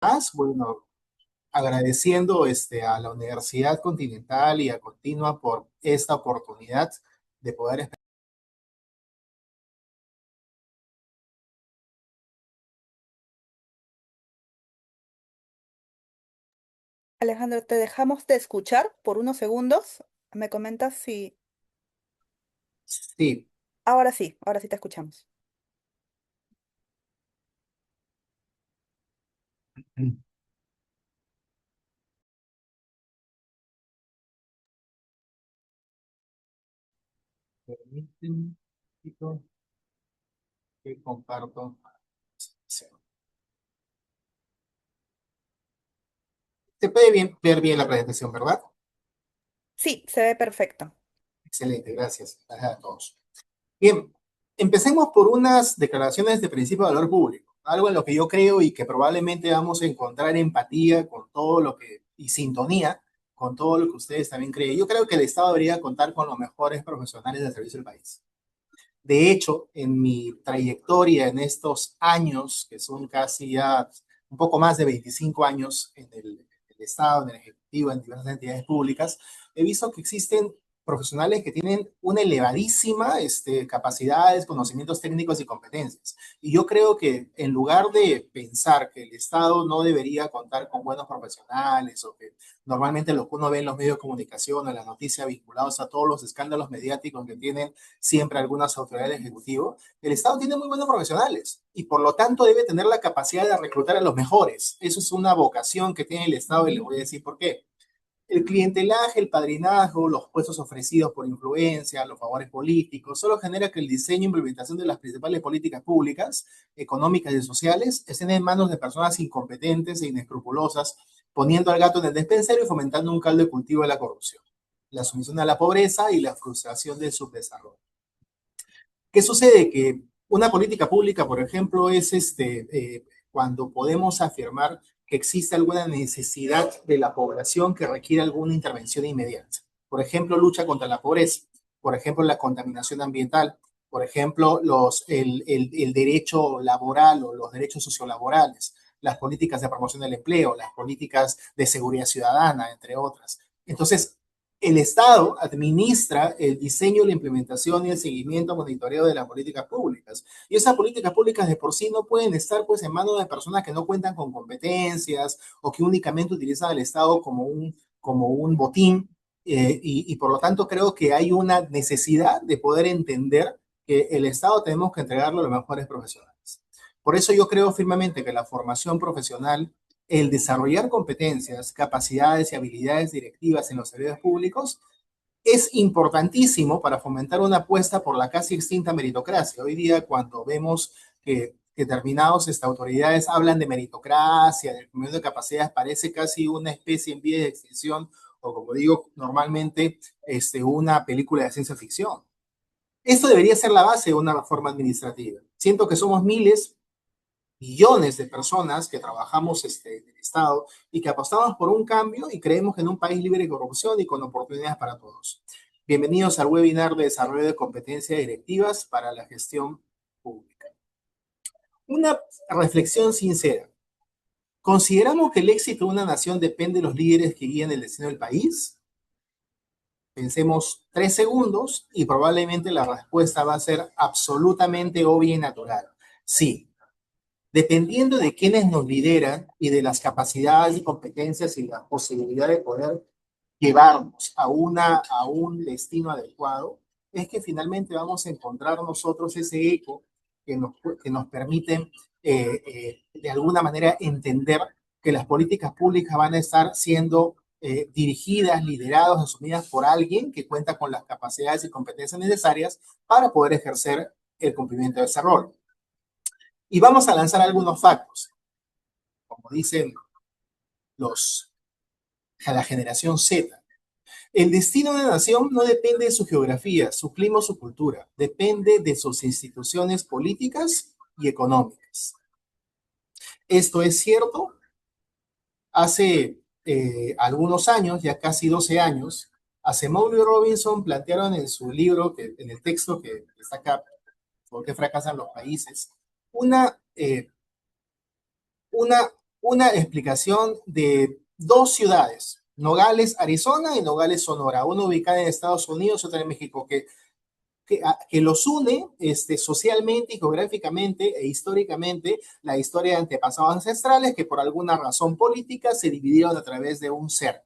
más, bueno, agradeciendo a la Universidad Continental y a Continua por esta oportunidad de poder. Alejandro, te dejamos de escuchar por unos segundos. Me comentas si... Sí. Ahora sí te escuchamos. Permíteme un poquito que comparto. Sí. Se puede ver bien la presentación, ¿verdad? Sí, se ve perfecto. Excelente, gracias. Gracias a todos. Bien, empecemos por unas declaraciones de principio de valor público, algo en lo que yo creo y que probablemente vamos a encontrar empatía con todo lo que, y sintonía con todo lo que ustedes también creen. Yo creo que el Estado debería contar con los mejores profesionales del servicio del país. De hecho, en mi trayectoria en estos años, que son casi ya un poco más de 25 años en el Estado, en el Ejecutivo, en diversas entidades públicas, he visto que existen profesionales que tienen una elevadísima capacidades, conocimientos técnicos y competencias. Y yo creo que en lugar de pensar que el Estado no debería contar con buenos profesionales o que normalmente lo que uno ve en los medios de comunicación o en las noticias vinculados a todos los escándalos mediáticos que tienen siempre algunas autoridades ejecutivas, el Estado tiene muy buenos profesionales y por lo tanto debe tener la capacidad de reclutar a los mejores. Eso es una vocación que tiene el Estado y le voy a decir por qué. El clientelaje, el padrinazgo, los puestos ofrecidos por influencia, los favores políticos, solo genera que el diseño e implementación de las principales políticas públicas, económicas y sociales estén en manos de personas incompetentes e inescrupulosas, poniendo al gato en el despensero y fomentando un caldo de cultivo de la corrupción, la sumisión a la pobreza y la frustración del subdesarrollo. ¿Qué sucede? Que una política pública, por ejemplo, es cuando podemos afirmar que existe alguna necesidad de la población que requiere alguna intervención inmediata. Por ejemplo, lucha contra la pobreza, por ejemplo, la contaminación ambiental, por ejemplo, el derecho laboral o los derechos sociolaborales, las políticas de promoción del empleo, las políticas de seguridad ciudadana, entre otras. Entonces, el Estado administra el diseño, la implementación y el seguimiento, monitoreo de las políticas públicas. Y esas políticas públicas de por sí no pueden estar pues en manos de personas que no cuentan con competencias o que únicamente utilizan al Estado como un botín. Y por lo tanto creo que hay una necesidad de poder entender que el Estado tenemos que entregarlo a los mejores profesionales. Por eso yo creo firmemente que la formación profesional, el desarrollar competencias, capacidades y habilidades directivas en los servicios públicos es importantísimo para fomentar una apuesta por la casi extinta meritocracia. Hoy día, cuando vemos que determinadas autoridades hablan de meritocracia, del cumplimiento de capacidades, parece casi una especie en vía de extinción o, como digo, normalmente una película de ciencia ficción. Esto debería ser la base de una reforma administrativa. Siento que somos miles, millones de personas que trabajamos en el Estado y que apostamos por un cambio y creemos que en un país libre de corrupción y con oportunidades para todos. Bienvenidos al webinar de desarrollo de competencias directivas para la gestión pública. Una reflexión sincera. ¿Consideramos que el éxito de una nación depende de los líderes que guían el destino del país? Pensemos 3 segundos y probablemente la respuesta va a ser absolutamente obvia y natural. Sí, dependiendo de quienes nos lideran y de las capacidades y competencias y la posibilidad de poder llevarnos a un destino adecuado, es que finalmente vamos a encontrar nosotros ese eco que nos permite de alguna manera entender que las políticas públicas van a estar siendo dirigidas, lideradas, asumidas por alguien que cuenta con las capacidades y competencias necesarias para poder ejercer el cumplimiento de ese rol. Y vamos a lanzar algunos factos, como dicen los, la generación Z. El destino de una nación no depende de su geografía, su clima o su cultura, depende de sus instituciones políticas y económicas. Esto es cierto. Hace algunos años, ya casi 12 años, Asimov y Robinson plantearon en su libro, en el texto que está acá, ¿por qué fracasan los países? Una, una, una explicación de dos ciudades, Nogales, Arizona y Nogales, Sonora, una ubicada en Estados Unidos y otra en México, que los une socialmente, geográficamente e históricamente, la historia de antepasados ancestrales que por alguna razón política se dividieron a través de un ser.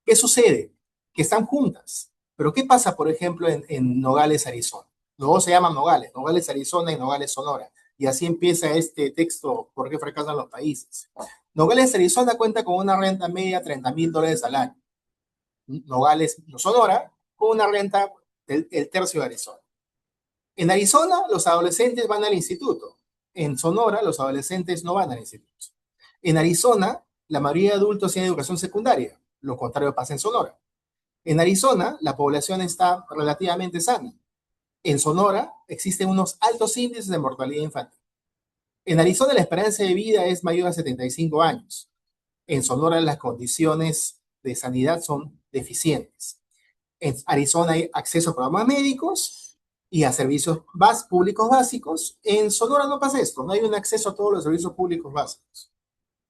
¿Qué sucede? Que están juntas. Pero ¿qué pasa, por ejemplo, en Nogales, Arizona? Luego se llaman Nogales, Nogales, Arizona y Nogales, Sonora. Y así empieza este texto, ¿por qué fracasan los países? Nogales, Arizona cuenta con una renta media de $30,000 al año. Nogales, Sonora, con una renta del tercio de Arizona. En Arizona, los adolescentes van al instituto. En Sonora, los adolescentes no van al instituto. En Arizona, la mayoría de adultos tienen educación secundaria. Lo contrario pasa en Sonora. En Arizona, la población está relativamente sana. En Sonora, existen unos altos índices de mortalidad infantil. En Arizona, la esperanza de vida es mayor a 75 años. En Sonora, las condiciones de sanidad son deficientes. En Arizona hay acceso a programas médicos y a servicios públicos básicos. En Sonora no pasa esto, no hay un acceso a todos los servicios públicos básicos.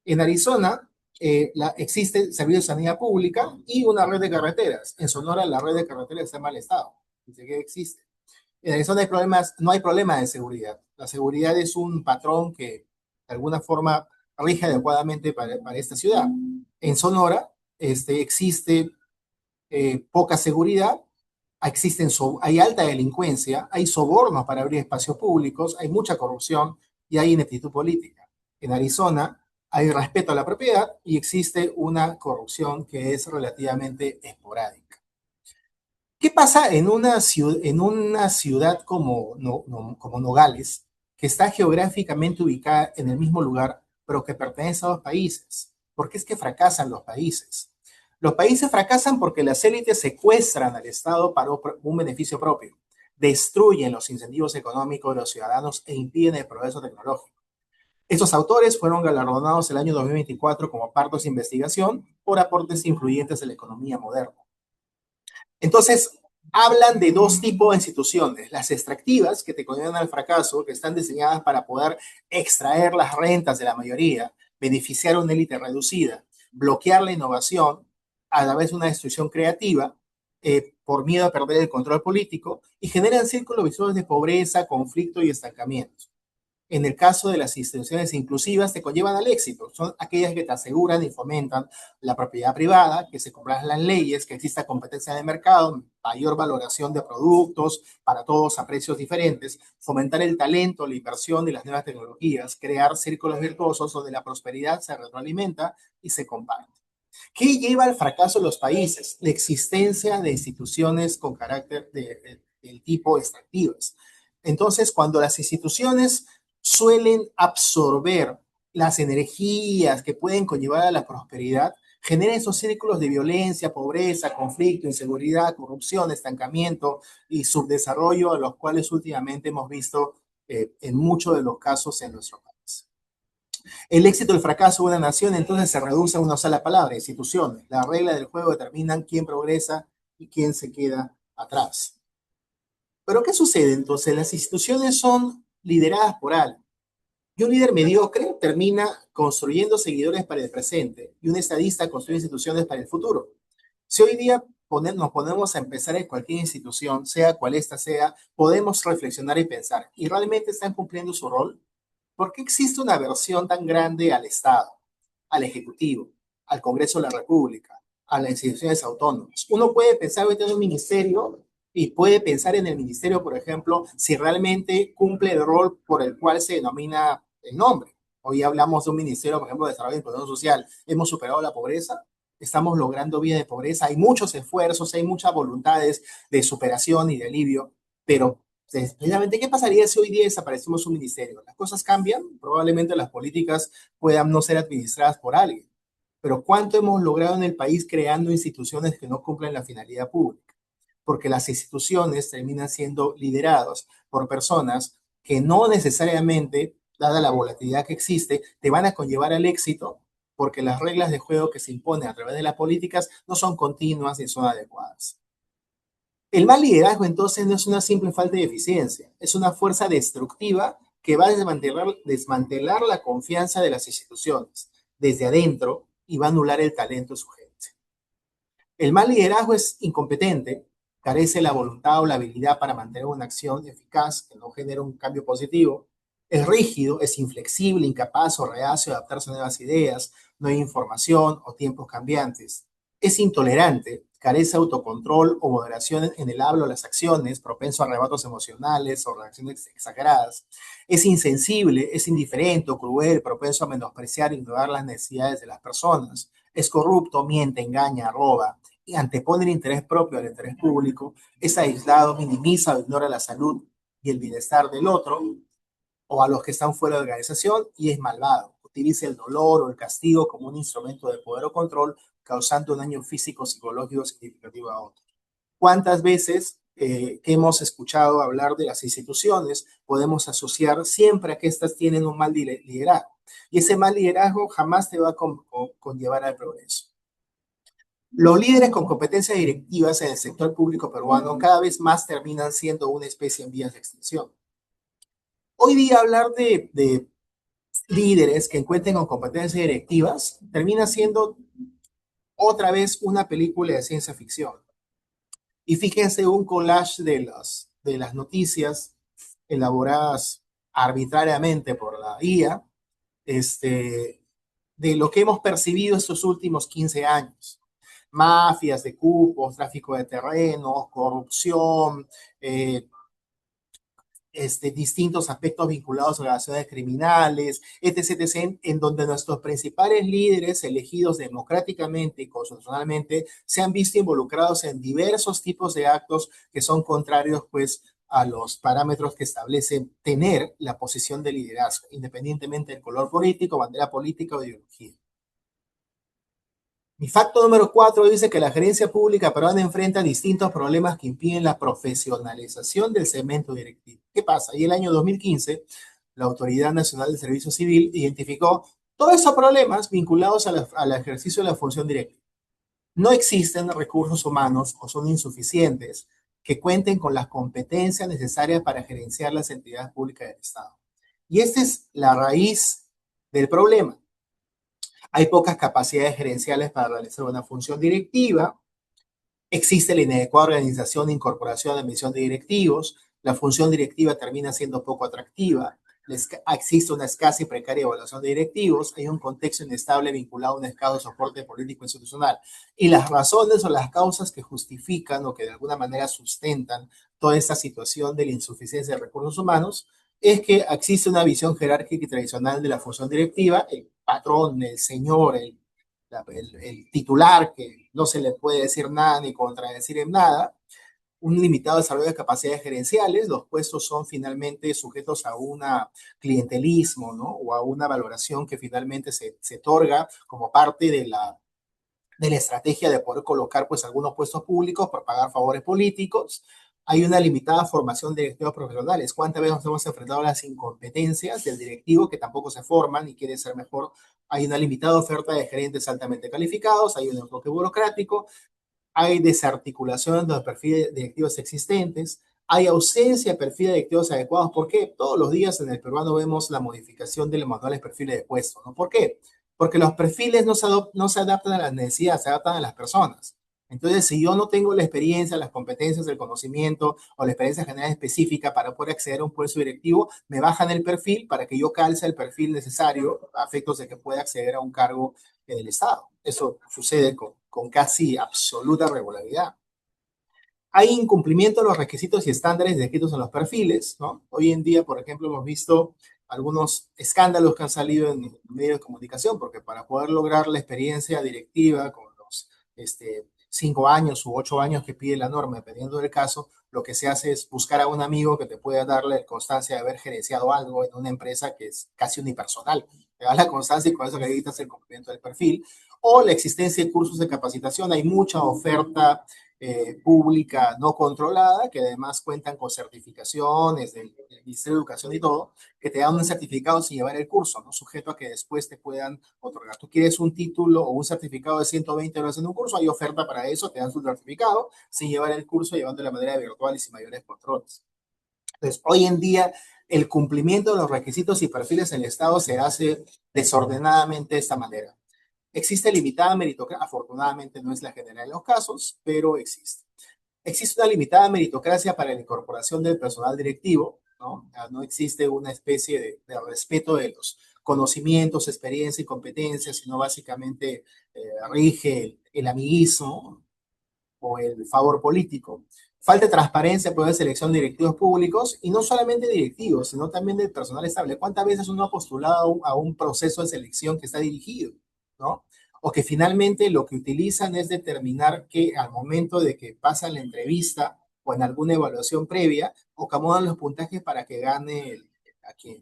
En Arizona existe servicio de sanidad pública y una red de carreteras. En Sonora la red de carreteras está en mal estado, dice que existe. En Arizona no hay problema de seguridad. La seguridad es un patrón que de alguna forma rige adecuadamente para esta ciudad. En Sonora existe poca seguridad, hay alta delincuencia, hay sobornos para abrir espacios públicos, hay mucha corrupción y hay ineptitud política. En Arizona hay respeto a la propiedad y existe una corrupción que es relativamente esporádica. ¿Qué pasa en una ciudad como Nogales, que está geográficamente ubicada en el mismo lugar, pero que pertenece a dos países? ¿Por qué es que fracasan los países? Los países fracasan porque las élites secuestran al Estado para un beneficio propio, destruyen los incentivos económicos de los ciudadanos e impiden el progreso tecnológico. Estos autores fueron galardonados el año 2024 como partos de investigación por aportes influyentes de la economía moderna. Entonces, hablan de dos tipos de instituciones, las extractivas, que te condenan al fracaso, que están diseñadas para poder extraer las rentas de la mayoría, beneficiar a una élite reducida, bloquear la innovación a través de una destrucción creativa, por miedo a perder el control político, y generan círculos viciosos de pobreza, conflicto y estancamiento. En el caso de las instituciones inclusivas, te conllevan al éxito. Son aquellas que te aseguran y fomentan la propiedad privada, que se cumplan las leyes, que exista competencia de mercado, mayor valoración de productos para todos a precios diferentes, fomentar el talento, la inversión y las nuevas tecnologías, crear círculos virtuosos donde la prosperidad se retroalimenta y se comparte. ¿Qué lleva al fracaso de los países? La existencia de instituciones con carácter del tipo extractivas. Entonces, cuando las instituciones suelen absorber las energías que pueden conllevar a la prosperidad, genera esos círculos de violencia, pobreza, conflicto, inseguridad, corrupción, estancamiento y subdesarrollo, a los cuales últimamente hemos visto en muchos de los casos en nuestro país. El éxito o el fracaso de una nación entonces se reduce a una sola palabra: instituciones. Las reglas del juego determinan quién progresa y quién se queda atrás. Pero ¿qué sucede entonces? Las instituciones son lideradas por alguien. Y un líder mediocre termina construyendo seguidores para el presente y un estadista construye instituciones para el futuro. Si hoy día nos ponemos a empezar en cualquier institución, sea cual ésta sea, podemos reflexionar y pensar, ¿y realmente están cumpliendo su rol? ¿Por qué existe una aversión tan grande al Estado, al Ejecutivo, al Congreso de la República, a las instituciones autónomas? Uno puede pensar ahorita en un ministerio y puede pensar en el ministerio, por ejemplo, si realmente cumple el rol por el cual se denomina el nombre. Hoy hablamos de un ministerio, por ejemplo, de Desarrollo y Inclusión Social. ¿Hemos superado la pobreza? ¿Estamos logrando vida de pobreza? Hay muchos esfuerzos, hay muchas voluntades de superación y de alivio, pero precisamente, ¿qué pasaría si hoy día desaparecemos un ministerio? Las cosas cambian, probablemente las políticas puedan no ser administradas por alguien, pero ¿cuánto hemos logrado en el país creando instituciones que no cumplen la finalidad pública? Porque las instituciones terminan siendo lideradas por personas que no necesariamente, dada la volatilidad que existe, te van a conllevar al éxito, porque las reglas de juego que se imponen a través de las políticas no son continuas ni son adecuadas. El mal liderazgo entonces no es una simple falta de eficiencia, es una fuerza destructiva que va a desmantelar la confianza de las instituciones desde adentro y va a anular el talento de su gente. El mal liderazgo es incompetente, carece la voluntad o la habilidad para mantener una acción eficaz que no genera un cambio positivo, es rígido, es inflexible, incapaz o reacio a adaptarse a nuevas ideas, no hay información o tiempos cambiantes. Es intolerante, carece de autocontrol o moderación en el habla o las acciones, propenso a arrebatos emocionales o reacciones exageradas. Es insensible, es indiferente o cruel, propenso a menospreciar e ignorar las necesidades de las personas. Es corrupto, miente, engaña, roba y antepone el interés propio al interés público, es aislado, minimiza o ignora la salud y el bienestar del otro o a los que están fuera de la organización y es malvado. Utiliza el dolor o el castigo como un instrumento de poder o control, causando un daño físico o psicológico significativo a otros. ¿Cuántas veces que hemos escuchado hablar de las instituciones podemos asociar siempre a que éstas tienen un mal liderazgo? Y ese mal liderazgo jamás te va a conllevar al progreso. Los líderes con competencias directivas en el sector público peruano cada vez más terminan siendo una especie en vías de extinción. Hoy día hablar de líderes que encuentren con competencias directivas termina siendo otra vez una película de ciencia ficción. Y fíjense un collage de las noticias elaboradas arbitrariamente por la IA, de lo que hemos percibido estos últimos 15 años. Mafias de cupos, tráfico de terrenos, corrupción, eh, distintos aspectos vinculados a relaciones criminales, etc., etc., en donde nuestros principales líderes elegidos democráticamente y constitucionalmente se han visto involucrados en diversos tipos de actos que son contrarios, pues, a los parámetros que establecen tener la posición de liderazgo, independientemente del color político, bandera política o ideología. Mi facto número 4 dice que la gerencia pública peruana enfrenta distintos problemas que impiden la profesionalización del segmento directivo. ¿Qué pasa? Y el año 2015, la Autoridad Nacional de Servicio Civil identificó todos esos problemas vinculados al ejercicio de la función directiva. No existen recursos humanos o son insuficientes que cuenten con las competencias necesarias para gerenciar las entidades públicas del Estado. Y esta es la raíz del problema. Hay pocas capacidades gerenciales para realizar una función directiva, existe la inadecuada organización e incorporación de misión de directivos, la función directiva termina siendo poco atractiva, existe una escasa y precaria evaluación de directivos, hay un contexto inestable vinculado a un escaso soporte político institucional. Y las razones o las causas que justifican o que de alguna manera sustentan toda esta situación de la insuficiencia de recursos humanos es que existe una visión jerárquica y tradicional de la función directiva, el patrón, el señor, el titular, que no se le puede decir nada ni contradecir en nada, un limitado desarrollo de capacidades gerenciales, los puestos son finalmente sujetos a un clientelismo, ¿no? O a una valoración que finalmente se otorga como parte de la estrategia de poder colocar pues algunos puestos públicos por pagar favores políticos. Hay una limitada formación de directivos profesionales. ¿Cuántas veces nos hemos enfrentado a las incompetencias del directivo que tampoco se forman y quiere ser mejor? Hay una limitada oferta de gerentes altamente calificados, hay un enfoque burocrático, hay desarticulación de los perfiles directivos existentes, hay ausencia de perfiles directivos adecuados. ¿Por qué? Todos los días en el peruano vemos la modificación de los manuales perfiles de puestos, ¿no? ¿Por qué? Porque los perfiles no se adaptan a las necesidades, se adaptan a las personas. Entonces, si yo no tengo la experiencia, las competencias, el conocimiento o la experiencia general específica para poder acceder a un puesto directivo, me bajan el perfil para que yo calce el perfil necesario a efectos de que pueda acceder a un cargo en el Estado. Eso sucede con casi absoluta regularidad. Hay incumplimiento de los requisitos y estándares descritos en los perfiles, ¿no? Hoy en día, por ejemplo, hemos visto algunos escándalos que han salido en medios de comunicación, porque para poder lograr la experiencia directiva con los 5 años u 8 años que pide la norma, dependiendo del caso, lo que se hace es buscar a un amigo que te pueda darle constancia de haber gerenciado algo en una empresa que es casi unipersonal. Te da la constancia y con eso acreditas el cumplimiento del perfil. O la existencia de cursos de capacitación. Hay mucha oferta pública no controlada, que además cuentan con certificaciones del Ministerio de Educación y todo, que te dan un certificado sin llevar el curso, ¿no? Sujeto a que después te puedan otorgar. Tú quieres un título o un certificado de 120 horas en un curso, hay oferta para eso, te dan su certificado sin llevar el curso, llevando de manera virtual y sin mayores controles. Entonces, hoy en día el cumplimiento de los requisitos y perfiles en el Estado se hace desordenadamente de esta manera. Existe limitada meritocracia, afortunadamente no es la general de los casos, pero existe. Existe una limitada meritocracia para la incorporación del personal directivo, ¿no? No existe una especie de respeto de los conocimientos, experiencia y competencias, sino básicamente rige el amiguismo o el favor político. Falta de transparencia por la selección de directivos públicos y no solamente directivos, sino también del personal estable. ¿Cuántas veces uno ha postulado a un proceso de selección que está dirigido, ¿no? O que finalmente lo que utilizan es determinar que al momento de que pasan la entrevista o en alguna evaluación previa, o acomodan los puntajes para que gane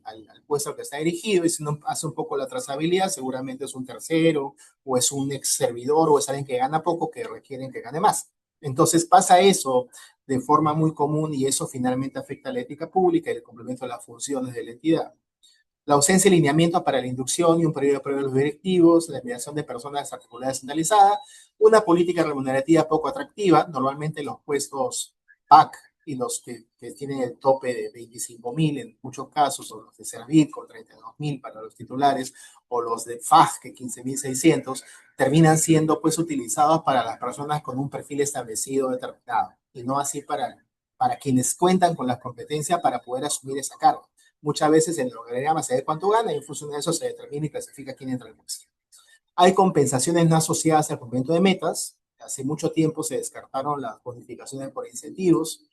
al puesto que está dirigido, y si no hace un poco la trazabilidad, seguramente es un tercero, o es un ex servidor, o es alguien que gana poco, que requieren que gane más. Entonces pasa eso de forma muy común y eso finalmente afecta a la ética pública y el cumplimiento de las funciones de la entidad. La ausencia de lineamientos para la inducción y un periodo de prueba de los directivos, la enviación de personas desarticuladas centralizadas, una política remunerativa poco atractiva, normalmente los puestos PAC y los que tienen el tope de 25.000 en muchos casos, o los de Servir con 32.000 para los titulares, o los de FAG que 15.600, terminan siendo pues utilizados para las personas con un perfil establecido determinado, y no así para quienes cuentan con las competencias para poder asumir esa carga. Muchas veces en el organigrama se ve cuánto gana y en función de eso se determina y clasifica quién entra al puesto. Hay compensaciones no asociadas al cumplimiento de metas. Hace mucho tiempo se descartaron las bonificaciones por incentivos,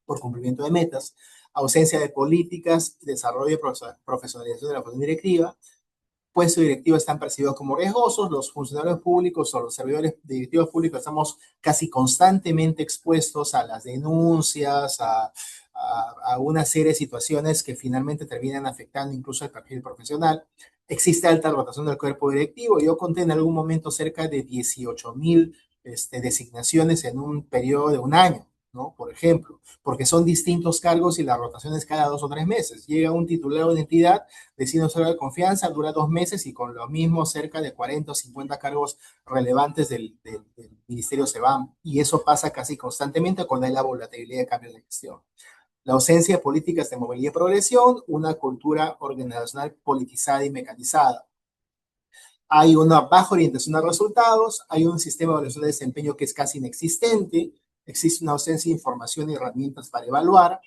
por cumplimiento de metas, ausencia de políticas, desarrollo y profesionalización de la función directiva. Puestos directivos están percibidos como riesgosos, los funcionarios públicos o los servidores directivos públicos estamos casi constantemente expuestos a las denuncias, a una serie de situaciones que finalmente terminan afectando incluso el perfil profesional. Existe alta rotación del cuerpo directivo. Yo conté en algún momento cerca de 18.000 designaciones en un periodo de un año, ¿no? Por ejemplo, porque son distintos cargos y la rotación es cada 2 o 3 meses. Llega un titular de una entidad, decide un de confianza, dura 2 meses y con lo mismo cerca de 40 o 50 cargos relevantes del ministerio se van. Y eso pasa casi constantemente cuando hay la volatilidad de cambios de gestión. La ausencia de políticas de movilidad y progresión, una cultura organizacional politizada y mecanizada. Hay una baja orientación a resultados, hay un sistema de evaluación de desempeño que es casi inexistente, existe una ausencia de información y herramientas para evaluar,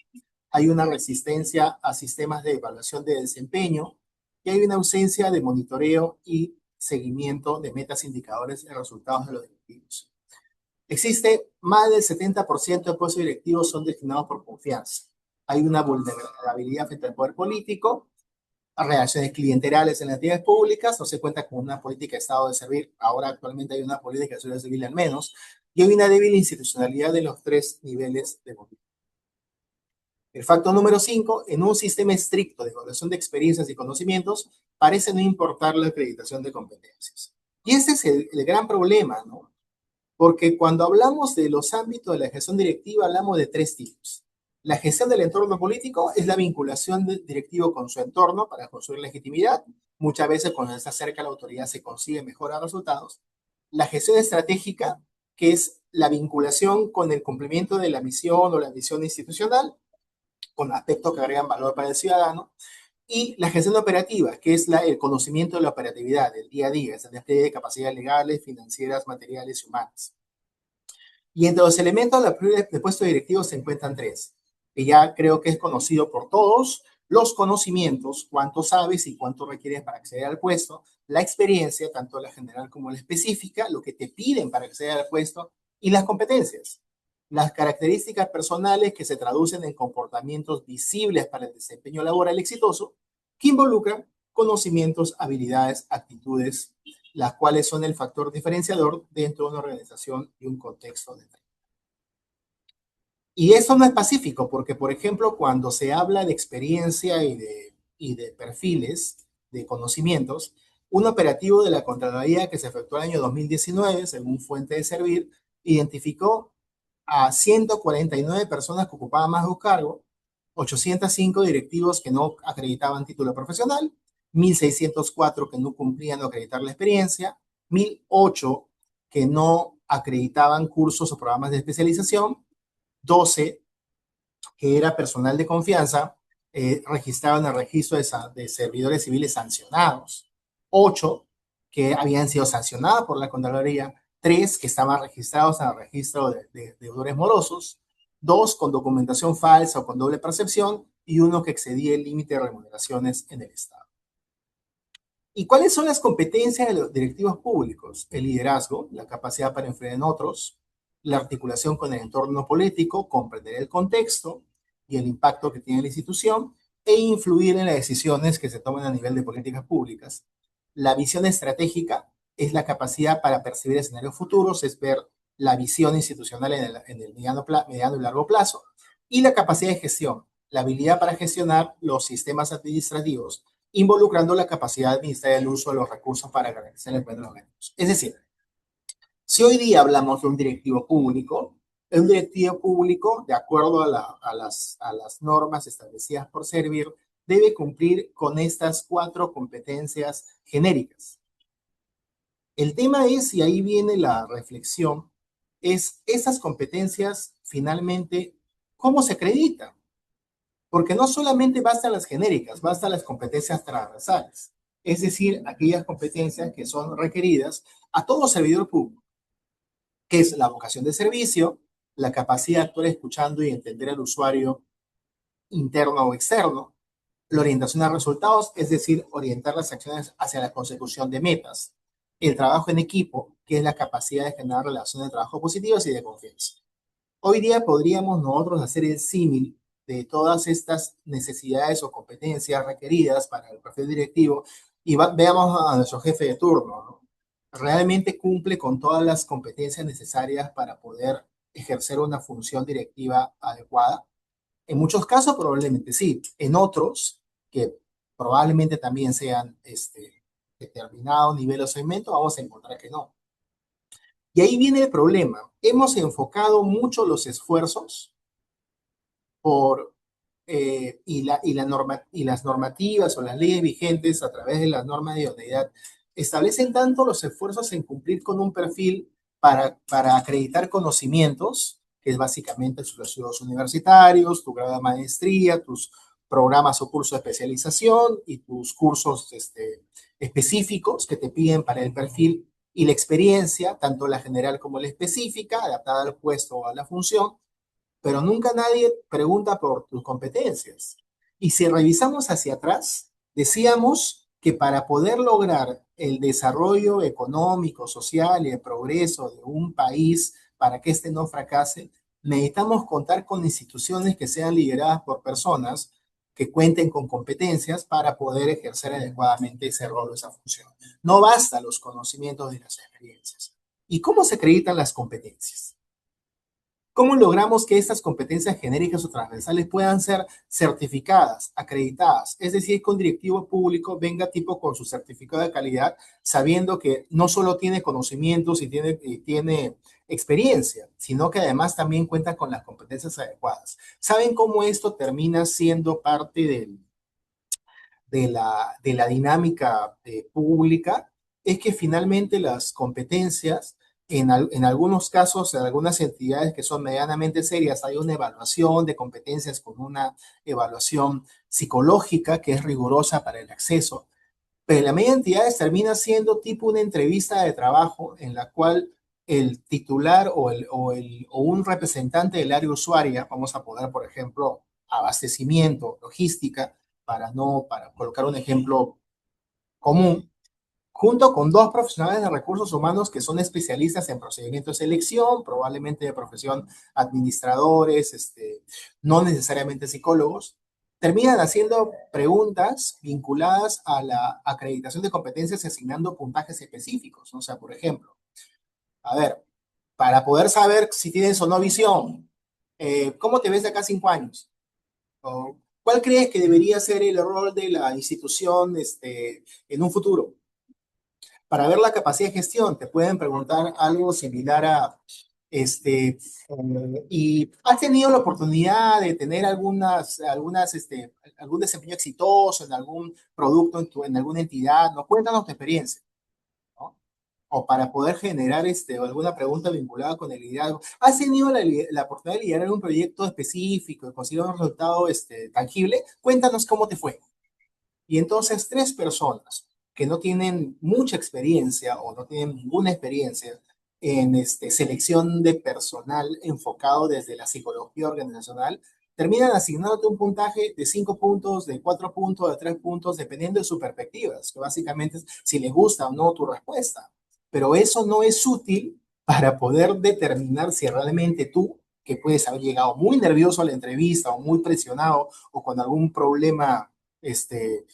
hay una resistencia a sistemas de evaluación de desempeño y hay una ausencia de monitoreo y seguimiento de metas, indicadores y resultados de los directivos. Existe más del 70% de puestos directivos son destinados por confianza. Hay una vulnerabilidad frente al poder político, a relaciones clientelares en las entidades públicas, no se cuenta con una política de Estado de servir, ahora actualmente hay una política de seguridad civil al menos, y hay una débil institucionalidad de los 3 niveles de gobierno. El factor número 5, en un sistema estricto de evaluación de experiencias y conocimientos, parece no importar la acreditación de competencias. Y ese es el gran problema, ¿no? Porque cuando hablamos de los ámbitos de la gestión directiva, hablamos de 3 tipos. La gestión del entorno político es la vinculación del directivo con su entorno para construir legitimidad. Muchas veces cuando está cerca la autoridad se consigue mejorar resultados. La gestión estratégica, que es la vinculación con el cumplimiento de la misión o la misión institucional, con aspectos que agregan valor para el ciudadano. Y la gestión operativa, que es el conocimiento de la operatividad del día a día, es el despliegue de capacidades legales, financieras, materiales y humanas. Y entre los elementos de puesto directivo se encuentran 3, que ya creo que es conocido por todos: los conocimientos, cuánto sabes y cuánto requieres para acceder al puesto; la experiencia, tanto la general como la específica, lo que te piden para acceder al puesto; y las competencias, las características personales que se traducen en comportamientos visibles para el desempeño laboral exitoso, que involucran conocimientos, habilidades, actitudes, las cuales son el factor diferenciador dentro de una organización y un contexto de trabajo. Y eso no es pacífico, porque, por ejemplo, cuando se habla de experiencia y de perfiles, de conocimientos, un operativo de la Contraloría que se efectuó el año 2019, según fuente de Servir, identificó a 149 personas que ocupaban más de un cargo, 805 directivos que no acreditaban título profesional, 1.604 que no cumplían o acreditar la experiencia, 1.008 que no acreditaban cursos o programas de especialización, 12 que era personal de confianza registrados en el registro de servidores civiles sancionados, 8 que habían sido sancionados por la Contraloría, 3 que estaban registrados en el registro de deudores morosos, 2 con documentación falsa o con doble percepción y uno que excedía el límite de remuneraciones en el Estado. ¿Y cuáles son las competencias de los directivos públicos? El liderazgo, la capacidad para influir en otros, la articulación con el entorno político, comprender el contexto y el impacto que tiene la institución e influir en las decisiones que se toman a nivel de políticas públicas. La visión estratégica es la capacidad para percibir escenarios futuros, es ver la visión institucional en el mediano y largo plazo. Y la capacidad de gestión, la habilidad para gestionar los sistemas administrativos involucrando la capacidad de administrar el uso de los recursos para garantizar el buen de los medios. Es decir, si hoy día hablamos de un directivo público, es un directivo público, de acuerdo a las normas establecidas por Servir, debe cumplir con estas 4 competencias genéricas. El tema es, y ahí viene la reflexión, es esas competencias finalmente, ¿cómo se acreditan? Porque no solamente bastan las genéricas, bastan las competencias transversales, es decir, aquellas competencias que son requeridas a todo servidor público, que es la vocación de servicio, la capacidad de actuar escuchando y entender al usuario interno o externo, la orientación a resultados, es decir, orientar las acciones hacia la consecución de metas, el trabajo en equipo, que es la capacidad de generar relaciones de trabajo positivas y de confianza. Hoy día podríamos nosotros hacer el símil de todas estas necesidades o competencias requeridas para el perfil directivo y veamos a nuestro jefe de turno, ¿no? ¿Realmente cumple con todas las competencias necesarias para poder ejercer una función directiva adecuada? En muchos casos probablemente sí, en otros, que probablemente también sean determinado nivel o segmento, vamos a encontrar que no. Y ahí viene el problema. Hemos enfocado mucho los esfuerzos por, y las normativas o las leyes vigentes a través de las normas de idoneidad establecen tanto los esfuerzos en cumplir con un perfil para acreditar conocimientos, que es básicamente tus estudios universitarios, tu grado de maestría, tus programas o cursos de especialización y tus cursos específicos que te piden para el perfil y la experiencia, tanto la general como la específica, adaptada al puesto o a la función, pero nunca nadie pregunta por tus competencias. Y si revisamos hacia atrás, decíamos que para poder lograr el desarrollo económico, social y el progreso de un país, para que éste no fracase, necesitamos contar con instituciones que sean lideradas por personas que cuenten con competencias para poder ejercer adecuadamente ese rol o esa función. No basta los conocimientos y las experiencias. ¿Y cómo se acreditan las competencias? ¿Cómo logramos que estas competencias genéricas o transversales puedan ser certificadas, acreditadas? Es decir, que un directivo público venga tipo con su certificado de calidad, sabiendo que no solo tiene conocimientos y tiene experiencia, sino que además también cuenta con las competencias adecuadas. ¿Saben cómo esto termina siendo parte de la dinámica pública? Es que finalmente las competencias, en algunos casos, en algunas entidades que son medianamente serias, hay una evaluación de competencias con una evaluación psicológica que es rigurosa para el acceso, pero en la media de entidades termina siendo tipo una entrevista de trabajo en la cual el titular o un representante del área usuaria, vamos a poner, por ejemplo, abastecimiento, logística, para colocar un ejemplo común, junto con 2 profesionales de recursos humanos que son especialistas en procedimientos de selección, probablemente de profesión administradores, no necesariamente psicólogos, terminan haciendo preguntas vinculadas a la acreditación de competencias y asignando puntajes específicos. O sea, por ejemplo, a ver, para poder saber si tienes o no visión, ¿cómo te ves de acá a 5 años? ¿O ¿cuál crees que debería ser el rol de la institución en un futuro? Para ver la capacidad de gestión, te pueden preguntar algo similar a, ¿y has tenido la oportunidad de tener algún desempeño exitoso en algún producto, en alguna entidad? ¿No? Cuéntanos tu experiencia, ¿no? o para poder generar alguna pregunta vinculada con el liderazgo. ¿Has tenido la oportunidad de liderar un proyecto específico y conseguir un resultado tangible? Cuéntanos cómo te fue. Y entonces tres personas que no tienen mucha experiencia o no tienen ninguna experiencia en selección de personal enfocado desde la psicología organizacional, terminan asignándote un puntaje de 5 puntos, de 4 puntos, de 3 puntos, dependiendo de sus perspectivas, que básicamente es si les gusta o no tu respuesta. Pero eso no es útil para poder determinar si realmente tú, que puedes haber llegado muy nervioso a la entrevista o muy presionado o con algún problema este,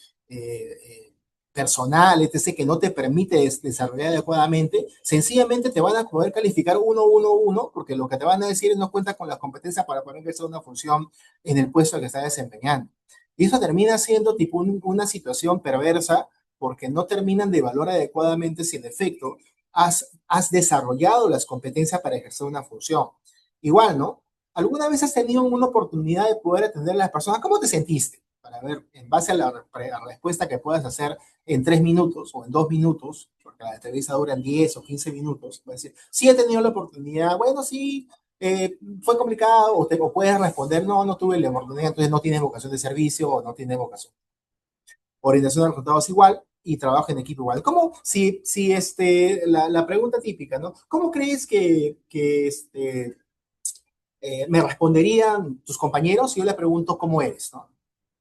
personal, etc., que no te permite desarrollar adecuadamente, sencillamente te van a poder calificar 1, porque lo que te van a decir es no cuenta con las competencias para poder ejercer una función en el puesto que está desempeñando. Y eso termina siendo tipo una situación perversa porque no terminan de evaluar adecuadamente si en efecto has desarrollado las competencias para ejercer una función. Igual, ¿no? ¿Alguna vez has tenido una oportunidad de poder atender a las personas? ¿Cómo te sentiste? Para ver, en base a la respuesta que puedas hacer en 3 minutos o en 2 minutos, porque la entrevista dura 10 o 15 minutos, puedes decir, sí he tenido la oportunidad, bueno, sí, fue complicado, o puedes responder, no, no tuve la oportunidad, entonces no tienes vocación de servicio o no tienes vocación. Orientación de resultados igual y trabajo en equipo igual. ¿Cómo, si la pregunta típica, ¿no? ¿Cómo crees que me responderían tus compañeros si yo le pregunto cómo eres, ¿no?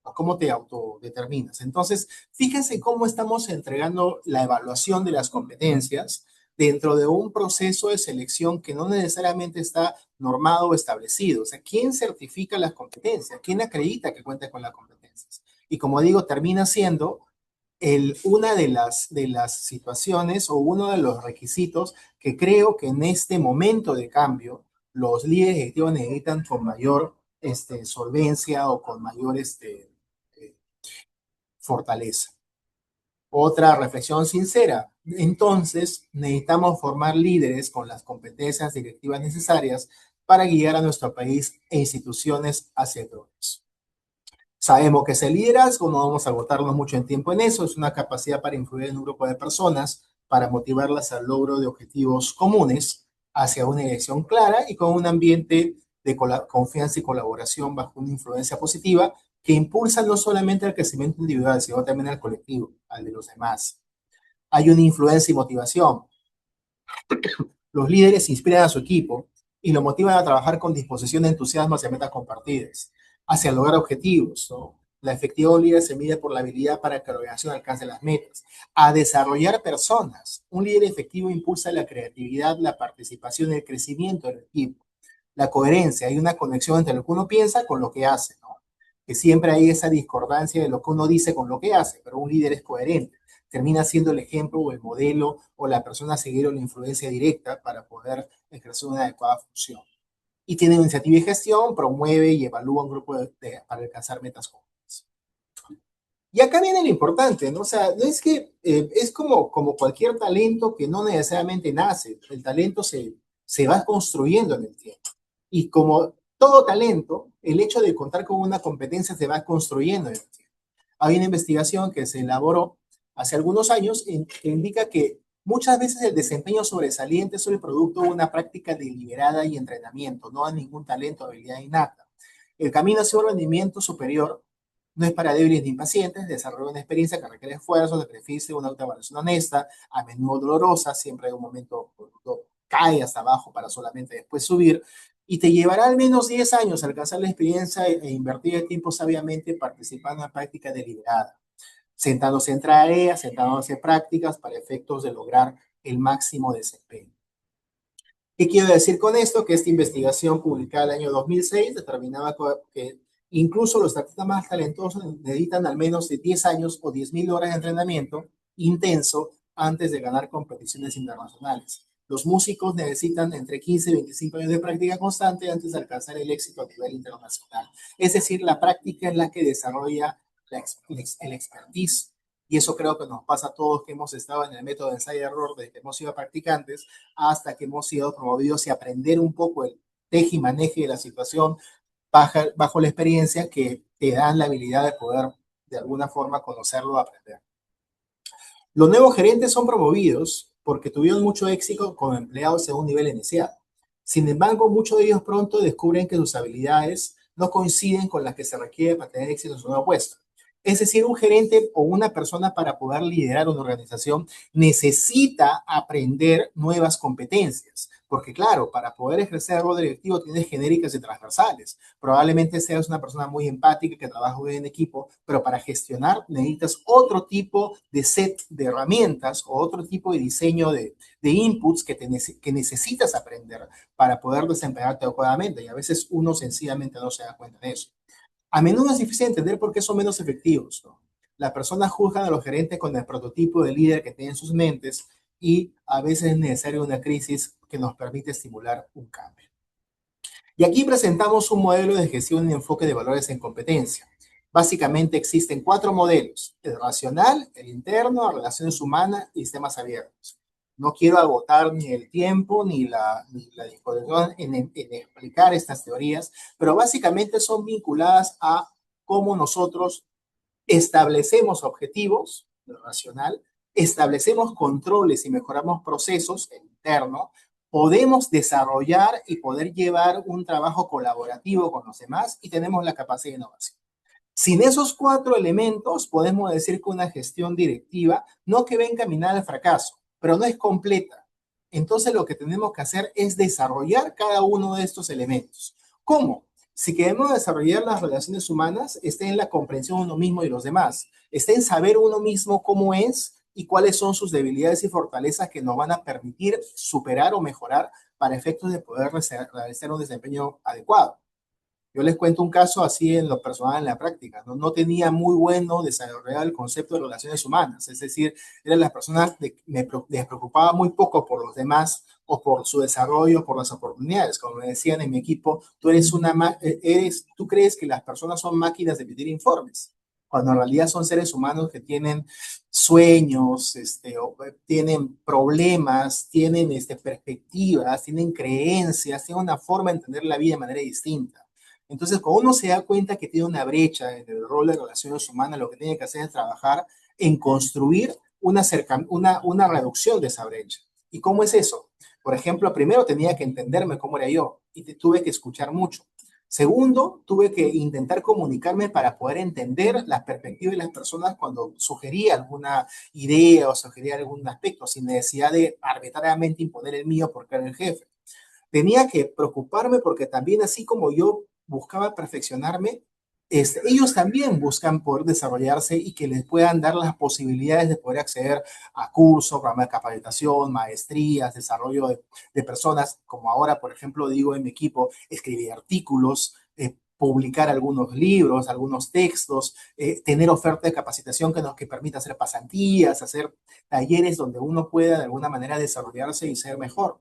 O cómo te autodeterminas? Entonces, fíjense cómo estamos entregando la evaluación de las competencias dentro de un proceso de selección que no necesariamente está normado o establecido. O sea, ¿quién certifica las competencias? ¿Quién acredita que cuenta con las competencias? Y como digo, termina siendo una de las situaciones o uno de los requisitos que creo que en este momento de cambio los líderes ejecutivos necesitan con mayor solvencia o con mayor eh, fortaleza. Otra reflexión sincera. Entonces, necesitamos formar líderes con las competencias directivas necesarias para guiar a nuestro país e instituciones hacia el progreso. Sabemos que es el liderazgo, no vamos a agotarnos mucho en tiempo en eso, es una capacidad para influir en un grupo de personas, para motivarlas al logro de objetivos comunes hacia una dirección clara y con un ambiente de confianza y colaboración bajo una influencia positiva que impulsa no solamente al crecimiento individual, sino también al colectivo, al de los demás. Hay una influencia y motivación. Los líderes inspiran a su equipo y lo motivan a trabajar con disposición de entusiasmo hacia metas compartidas, hacia lograr objetivos, ¿no? La efectividad de un líder se mide por la habilidad para que la organización alcance las metas. A desarrollar personas. Un líder efectivo impulsa la creatividad, la participación y el crecimiento del equipo. La coherencia, hay una conexión entre lo que uno piensa con lo que hace, ¿no? Que siempre hay esa discordancia de lo que uno dice con lo que hace, pero un líder es coherente, termina siendo el ejemplo o el modelo o la persona a seguir o la influencia directa para poder ejercer una adecuada función. Y tiene iniciativa y gestión, promueve y evalúa un grupo para alcanzar metas comunes. Y acá viene lo importante, ¿no? O sea, no es que es como cualquier talento que no necesariamente nace, el talento se va construyendo en el tiempo. Y como todo talento, el hecho de contar con una competencia se va construyendo en el tiempo. Hay una investigación que se elaboró hace algunos años que indica que muchas veces el desempeño sobresaliente es el producto de una práctica deliberada y entrenamiento, no a ningún talento o habilidad innata. El camino hacia un rendimiento superior no es para débiles ni impacientes, desarrolla una experiencia que requiere esfuerzo, sacrificio, una autoevaluación honesta, a menudo dolorosa, siempre hay un momento cuando cae hasta abajo para solamente después subir, y te llevará al menos 10 años a alcanzar la experiencia e invertir el tiempo sabiamente participando en la práctica deliberada, sentándose en tareas, sentándose en prácticas para efectos de lograr el máximo desempeño. ¿Qué quiero decir con esto? Que esta investigación publicada el año 2006 determinaba que incluso los artistas más talentosos necesitan al menos de 10 años o 10.000 horas de entrenamiento intenso antes de ganar competiciones internacionales. Los músicos necesitan entre 15 y 25 años de práctica constante antes de alcanzar el éxito a nivel internacional. Es decir, la práctica es la que desarrolla el expertise. Y eso creo que nos pasa a todos que hemos estado en el método de ensayo-error desde que hemos sido practicantes hasta que hemos sido promovidos y aprender un poco el teje y maneje de la situación bajo la experiencia que te dan la habilidad de poder de alguna forma conocerlo o aprender. Los nuevos gerentes son promovidos porque tuvieron mucho éxito con empleados en un nivel inicial. Sin embargo, muchos de ellos pronto descubren que sus habilidades no coinciden con las que se requiere para tener éxito en su nuevo puesto. Es decir, un gerente o una persona para poder liderar una organización necesita aprender nuevas competencias, porque claro, para poder ejercer el rol directivo tienes genéricas y transversales. Probablemente seas una persona muy empática que trabaja bien en equipo, pero para gestionar necesitas otro tipo de set de herramientas o otro tipo de diseño de inputs que necesitas aprender para poder desempeñarte adecuadamente, y a veces uno sencillamente no se da cuenta de eso. A menudo es difícil entender por qué son menos efectivos, ¿no? Las personas juzgan a los gerentes con el prototipo de líder que tienen en sus mentes, y a veces es necesaria una crisis que nos permite estimular un cambio. Y aquí presentamos un modelo de gestión y enfoque de valores en competencia. Básicamente existen cuatro modelos: el racional, el interno, relaciones humanas y sistemas abiertos. No quiero agotar ni el tiempo ni la disposición en explicar estas teorías, pero básicamente son vinculadas a cómo nosotros establecemos objetivos, lo racional, establecemos controles y mejoramos procesos, el interno, podemos desarrollar y poder llevar un trabajo colaborativo con los demás y tenemos la capacidad de innovación. Sin esos cuatro elementos, podemos decir que una gestión directiva no que va encaminada al fracaso, pero no es completa. Entonces, lo que tenemos que hacer es desarrollar cada uno de estos elementos. ¿Cómo? Si queremos desarrollar las relaciones humanas, está en la comprensión de uno mismo y los demás, está en saber uno mismo cómo es y cuáles son sus debilidades y fortalezas que nos van a permitir superar o mejorar para efectos de poder realizar un desempeño adecuado. Yo les cuento un caso así en lo personal, en la práctica. No tenía muy bueno desarrollado el concepto de relaciones humanas. Es decir, eran las personas que les preocupaba muy poco por los demás o por su desarrollo, por las oportunidades. Como me decían en mi equipo, tú crees que las personas son máquinas de emitir informes, cuando en realidad son seres humanos que tienen sueños, tienen problemas, tienen perspectivas, tienen creencias, tienen una forma de entender la vida de manera distinta. Entonces, cuando uno se da cuenta que tiene una brecha en el rol de relaciones humanas, lo que tiene que hacer es trabajar en construir una reducción de esa brecha. ¿Y cómo es eso? Por ejemplo, primero tenía que entenderme cómo era yo y tuve que escuchar mucho. Segundo, tuve que intentar comunicarme para poder entender las perspectivas de las personas cuando sugería alguna idea o sugería algún aspecto, sin necesidad de arbitrariamente imponer el mío porque era el jefe. Tenía que preocuparme porque también, así como yo buscaba perfeccionarme, ellos también buscan poder desarrollarse y que les puedan dar las posibilidades de poder acceder a cursos, programas de capacitación, maestrías, desarrollo de personas, como ahora, por ejemplo, digo en mi equipo, escribir artículos, publicar algunos libros, algunos textos, tener oferta de capacitación que permita hacer pasantías, hacer talleres donde uno pueda de alguna manera desarrollarse y ser mejor.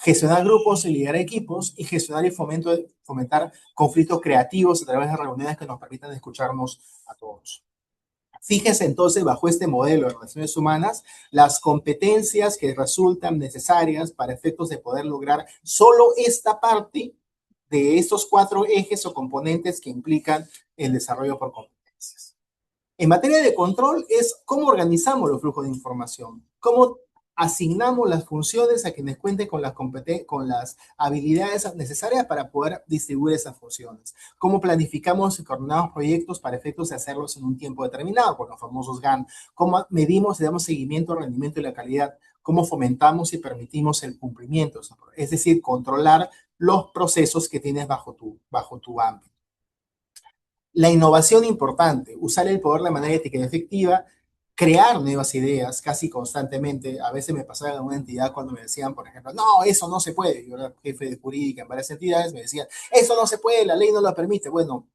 Gestionar grupos y liderar equipos, y gestionar y fomentar conflictos creativos a través de reuniones que nos permitan escucharnos a todos. Fíjese entonces, bajo este modelo de relaciones humanas, las competencias que resultan necesarias para efectos de poder lograr solo esta parte de estos cuatro ejes o componentes que implican el desarrollo por competencias. En materia de control es cómo organizamos los flujos de información, cómo asignamos las funciones a quienes cuenten con las habilidades necesarias para poder distribuir esas funciones, cómo planificamos y coordinamos proyectos para efectos de hacerlos en un tiempo determinado, con los famosos GAN, cómo medimos y damos seguimiento al rendimiento y la calidad, cómo fomentamos y permitimos el cumplimiento, es decir, controlar los procesos que tienes bajo tu ámbito. La innovación importante, usar el poder de manera ética y efectiva, crear nuevas ideas casi constantemente. A veces me pasaba en una entidad cuando me decían, por ejemplo, no, eso no se puede. Yo era jefe de jurídica en varias entidades, me decían, eso no se puede, la ley no lo permite. Bueno,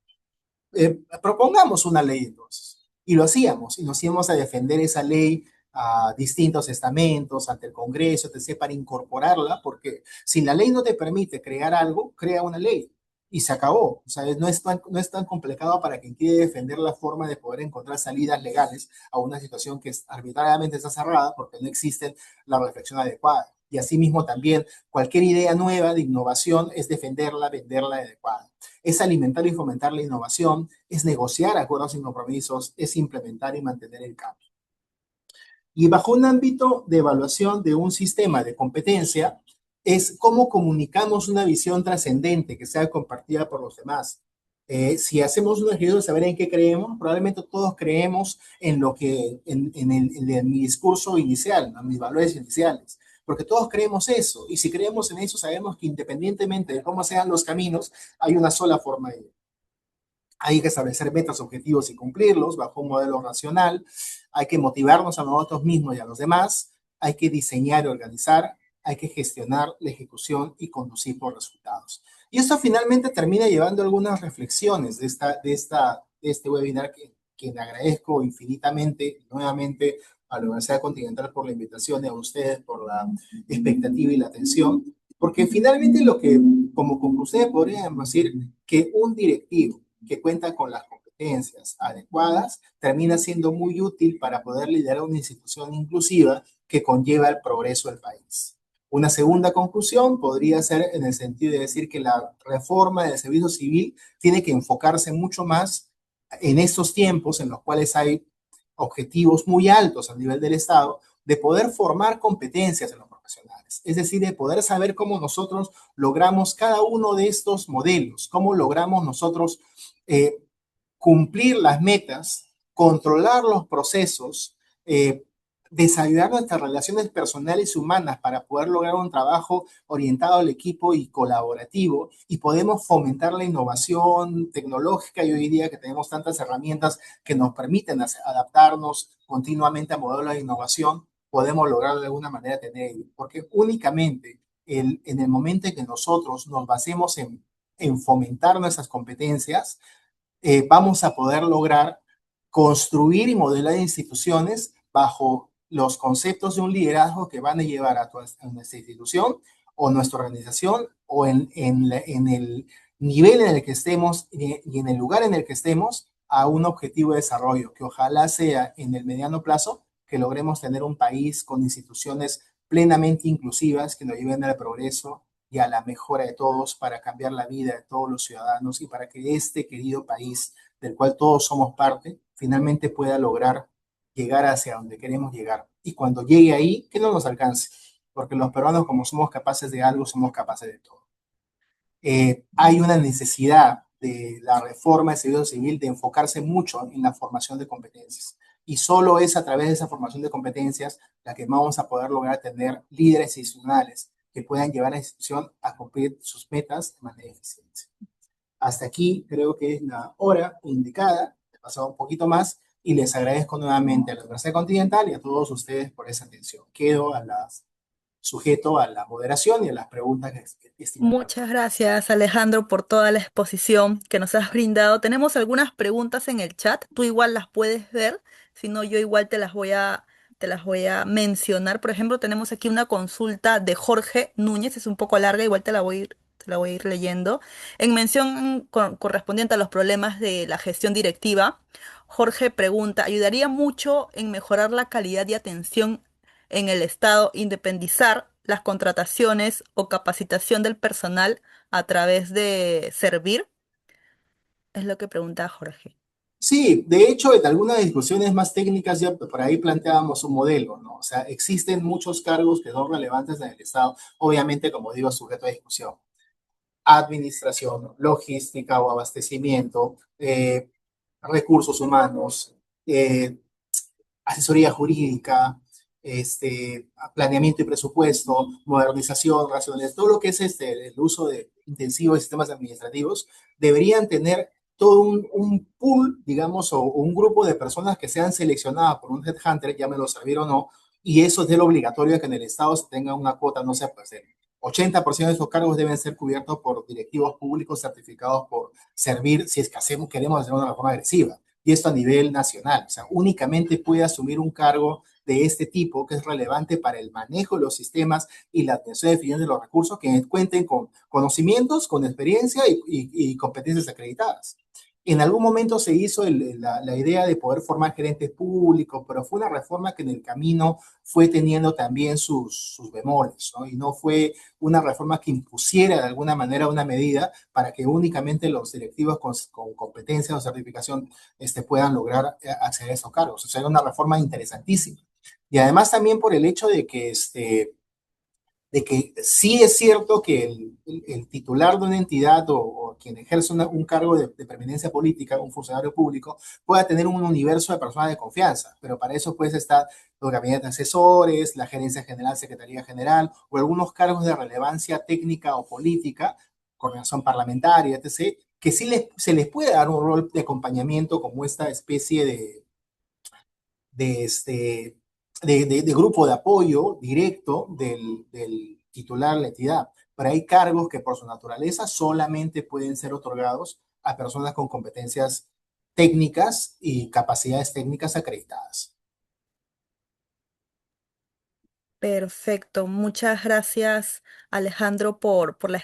propongamos una ley entonces. Y lo hacíamos, y nos íbamos a defender esa ley a distintos estamentos, ante el Congreso, etc., para incorporarla, porque si la ley no te permite crear algo, crea una ley y se acabó. O sea, no es tan complicado para quien quiere defender la forma de poder encontrar salidas legales a una situación que arbitrariamente está cerrada porque no existe la reflexión adecuada. Y asimismo también cualquier idea nueva de innovación es defenderla, venderla adecuada. Es alimentar y fomentar la innovación, es negociar acuerdos y compromisos, es implementar y mantener el cambio. Y bajo un ámbito de evaluación de un sistema de competencia, es cómo comunicamos una visión trascendente que sea compartida por los demás. Si hacemos un ejercicio de saber en qué creemos, probablemente todos creemos en lo que, en mi discurso inicial, en mis valores iniciales, porque todos creemos eso, y si creemos en eso, sabemos que independientemente de cómo sean los caminos, hay una sola forma de ir. Hay que establecer metas, objetivos y cumplirlos bajo un modelo racional. Hay que motivarnos a nosotros mismos y a los demás. Hay que diseñar y organizar. Hay que gestionar la ejecución y conducir por resultados. Y esto finalmente termina llevando algunas reflexiones de este webinar que le agradezco infinitamente nuevamente a la Universidad Continental por la invitación y a ustedes por la expectativa y la atención, porque finalmente lo que, como conclusión, podríamos decir que un directivo que cuenta con las competencias adecuadas termina siendo muy útil para poder liderar una institución inclusiva que conlleva el progreso del país. Una segunda conclusión podría ser en el sentido de decir que la reforma del servicio civil tiene que enfocarse mucho más en estos tiempos en los cuales hay objetivos muy altos a nivel del Estado, de poder formar competencias en los profesionales, es decir, de poder saber cómo nosotros logramos cada uno de estos modelos, cómo logramos nosotros eh, cumplir las metas, controlar los procesos, desarrollar nuestras relaciones personales y humanas para poder lograr un trabajo orientado al equipo y colaborativo, y podemos fomentar la innovación tecnológica, y hoy día que tenemos tantas herramientas que nos permiten adaptarnos continuamente a modelos de innovación, podemos lograr de alguna manera tener, porque únicamente en el momento en que nosotros nos basemos en fomentar nuestras competencias, vamos a poder lograr construir y modelar instituciones bajo los conceptos de un liderazgo que van a llevar a nuestra institución o nuestra organización o en el nivel en el que estemos y en el lugar en el que estemos a un objetivo de desarrollo, que ojalá sea en el mediano plazo que logremos tener un país con instituciones plenamente inclusivas que nos lleven al progreso y a la mejora de todos para cambiar la vida de todos los ciudadanos y para que este querido país del cual todos somos parte finalmente pueda lograr llegar hacia donde queremos llegar. Y cuando llegue ahí, que no nos alcance, porque los peruanos como somos capaces de algo, somos capaces de todo. Hay una necesidad de la reforma del servicio civil de enfocarse mucho en la formación de competencias. Y solo es a través de esa formación de competencias la que vamos a poder lograr tener líderes institucionales que puedan llevar a la institución a cumplir sus metas de manera eficiente. Hasta aquí creo que es la hora indicada, he pasado un poquito más y les agradezco nuevamente a la Universidad Continental y a todos ustedes por esa atención. Quedo sujeto a la moderación y a las preguntas que estimen. Muchas gracias, Alejandro, por toda la exposición que nos has brindado. Tenemos algunas preguntas en el chat, tú igual las puedes ver, si no, yo igual te las voy a mencionar. Por ejemplo, tenemos aquí una consulta de Jorge Núñez, es un poco larga, igual te la voy a ir leyendo. En mención correspondiente a los problemas de la gestión directiva, Jorge pregunta, ¿ayudaría mucho en mejorar la calidad de atención en el Estado independizar las contrataciones o capacitación del personal a través de Servir? Es lo que pregunta Jorge. Sí, de hecho, en algunas discusiones más técnicas ya por ahí planteábamos un modelo, ¿no? O sea, existen muchos cargos que son relevantes en el Estado, obviamente, como digo, sujeto a discusión. Administración, logística o abastecimiento, recursos humanos, eh, asesoría jurídica, planeamiento y presupuesto, modernización, racionalidad, todo lo que es el uso intensivo de sistemas administrativos, deberían tener todo un pool, digamos, o un grupo de personas que sean seleccionadas por un headhunter, llámelo servir o no, y eso es de lo obligatorio que en el Estado se tenga una cuota, no sé, pues el 80% de esos cargos deben ser cubiertos por directivos públicos certificados por servir si es que queremos hacer una reforma agresiva, y esto a nivel nacional. O sea, únicamente puede asumir un cargo de este tipo que es relevante para el manejo de los sistemas y la atención de definición de los recursos que cuenten con conocimientos, con experiencia y competencias acreditadas. En algún momento se hizo la idea de poder formar gerentes públicos, pero fue una reforma que en el camino fue teniendo también sus bemoles, ¿no? Y no fue una reforma que impusiera de alguna manera una medida para que únicamente los directivos con competencia o certificación puedan lograr acceder a esos cargos. O sea, era una reforma interesantísima, Y además también por el hecho de que sí es cierto que el titular de una entidad o quien ejerce un cargo de permanencia política, un funcionario público, pueda tener un universo de personas de confianza, pero para eso pues está los gabinetes de asesores, la gerencia general, secretaría general o algunos cargos de relevancia técnica o política, coordinación parlamentaria, etc., que sí se les puede dar un rol de acompañamiento como esta especie de, este, de grupo de apoyo directo del titular de la entidad. Pero hay cargos que por su naturaleza solamente pueden ser otorgados a personas con competencias técnicas y capacidades técnicas acreditadas. Perfecto, muchas gracias Alejandro por la